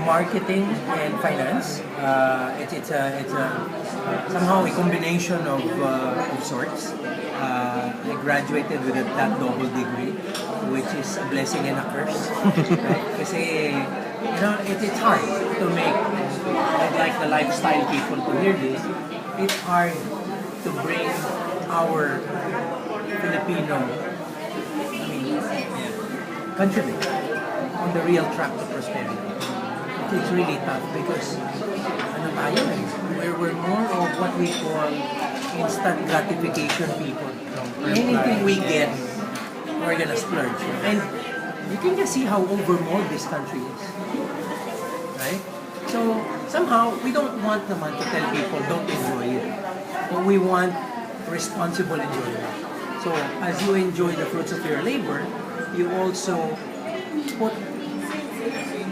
marketing and finance. It's a somehow a combination of sorts. I graduated with that double degree, which is a blessing and a curse. Right? Kasi, it's hard to make, I'd like the lifestyle people to hear this, it's hard to bring our Filipino, countrymen on the real track to prosperity. It's really tough because we're more of what we call instant gratification people. Anything we get, we're gonna splurge. And you can just see how overmold this country is. Right? So somehow we don't want naman to tell people don't enjoy it. But we want responsible enjoyment. So as you enjoy the fruits of your labor, you also put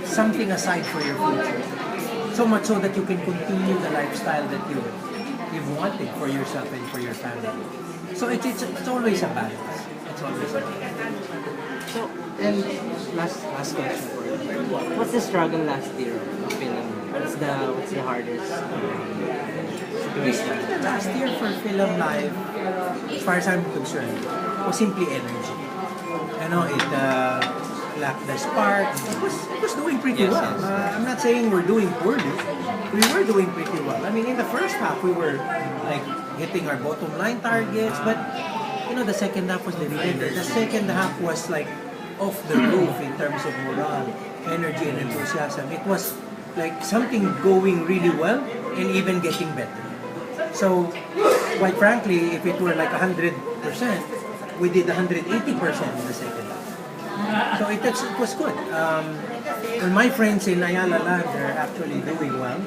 something aside for your future. So much so that you can continue the lifestyle that you've wanted for yourself and for your family. So it's always a balance. It's always a balance. So, and last question for you. What's the struggle last year of PhilAm? What's the hardest situation? The last year for PhilAm Life, as far as I'm concerned, was simply energy. It lacked the spark. It was doing pretty well. I'm not saying we're doing poorly. We were doing pretty well. I mean, in the first half, we were like hitting our bottom line targets, but the second half was different. The second half was like off the roof in terms of morale, energy, and enthusiasm. It was like something going really well and even getting better. So, quite frankly, if it were like 100%, we did 180% in the second half. So it was good. And my friends in Ayala Land are actually doing well.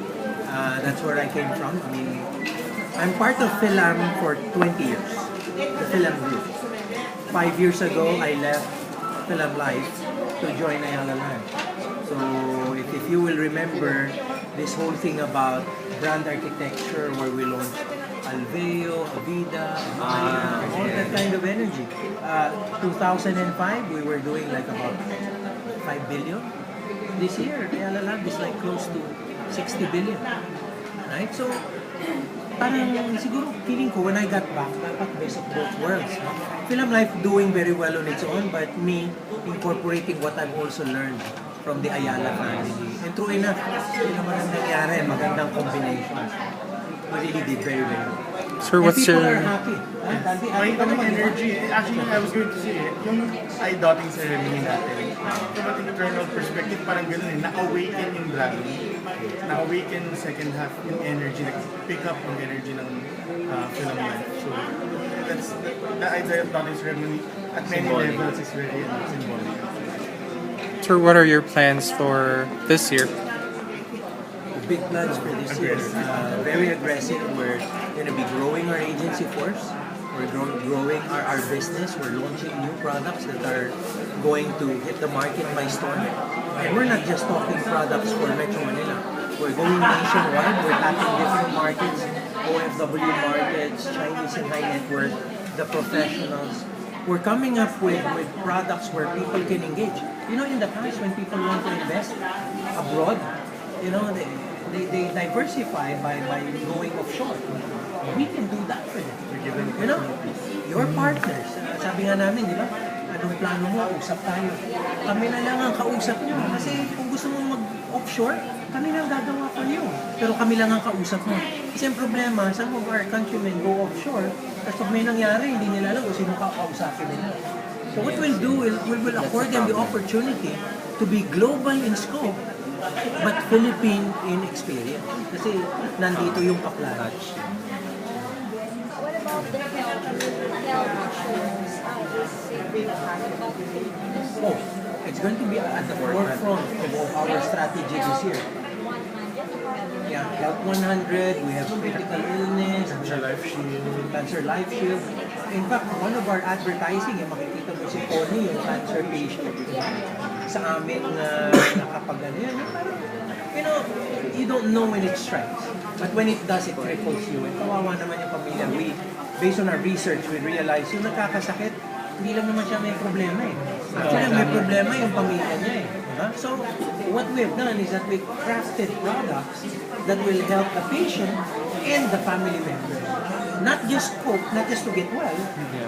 That's where I came from. I mean, I'm part of PhilAm for 20 years, the PhilAm group. 5 years ago, I left PhilAm Life to join Ayala Land. So if you will remember this whole thing about brand architecture where we launched Alveo, Avida, Maya, all that kind of energy. 2005, we were doing like about 5 billion. This year, Ayala Land is like close to 60 billion. Right? So, parang siguro feeling ko when I got back, dapat best of both worlds. No? PhilAm Life doing very well on its own, but me incorporating what I've also learned from the Ayala family. And true enough, yun naman ang nangyari, magandang combination. We really did very, very well. Sir, what's people your... are happy. May energy. Actually, I was going to say, yung eye-dotting ceremony natin, from an internal perspective, parang gano'n na-awaken yung dragon. Na-awaken yung second half yung energy, pick up yung energy ng PhilAm Life. So, that's the eye-dotting ceremony at many levels is very symbolic. Sir, what are your plans for this year? Big plans for this year. Very aggressive. We're going to be growing our agency force. We're growing our business. We're launching new products that are going to hit the market by storm. And we're not just talking products for Metro Manila. We're going nationwide. We're tapping different markets, OFW markets, Chinese and high net worth, the professionals. We're coming up with products where people can engage. In the past when people want to invest abroad, they diversify by going offshore. We can do that for them. Your partners. Sabi nga namin, di ba? Anong plano mo? Usap tayo. Kami na lang ang kausap nyo. Kasi kung gusto mong mag-offshore, kami lang gagawa for you. Pero kami lang ang kausap mo. Kasi ang problema, some of our countrymen go offshore, tapos pag may nangyari, hindi nila alam kung sino kakausapin nila. So what we'll do, we will afford them the opportunity to be global in scope, but Philippine in experience. Kasi nandito yung kaplaran. What about the health insurance? Oh, it's going to be at the forefront of our strategy this year. Yeah, Health 100, we have critical illness, Cancer Life Shield. In fact, one of our advertising, makikita mo si Tony, yung cancer patient, sa amin nakapag-ano yan. You don't know when it strikes. But when it does, it cripples you. And kawawa naman yung pamilya. Based on our research, we realize yung nagkakasakit, hindi lang naman siya may problema eh. Actually, may problema yung pamilya niya eh. Diba? So, what we've done is that we crafted products that will help the patient and the family member. Not just cope, not just to get well,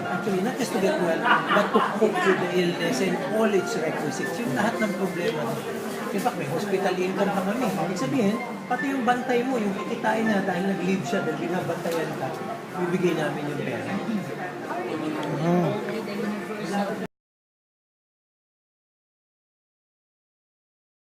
actually not just to get well, but to cope with the illness and all its requisites. Yung lahat ng problema. In fact, may hospital income pa kami. Ibig sabihin, pati yung bantay mo, yung kikitain niya dahil nag-leave siya, dahil binabantayan ka, bibigay namin yung pera.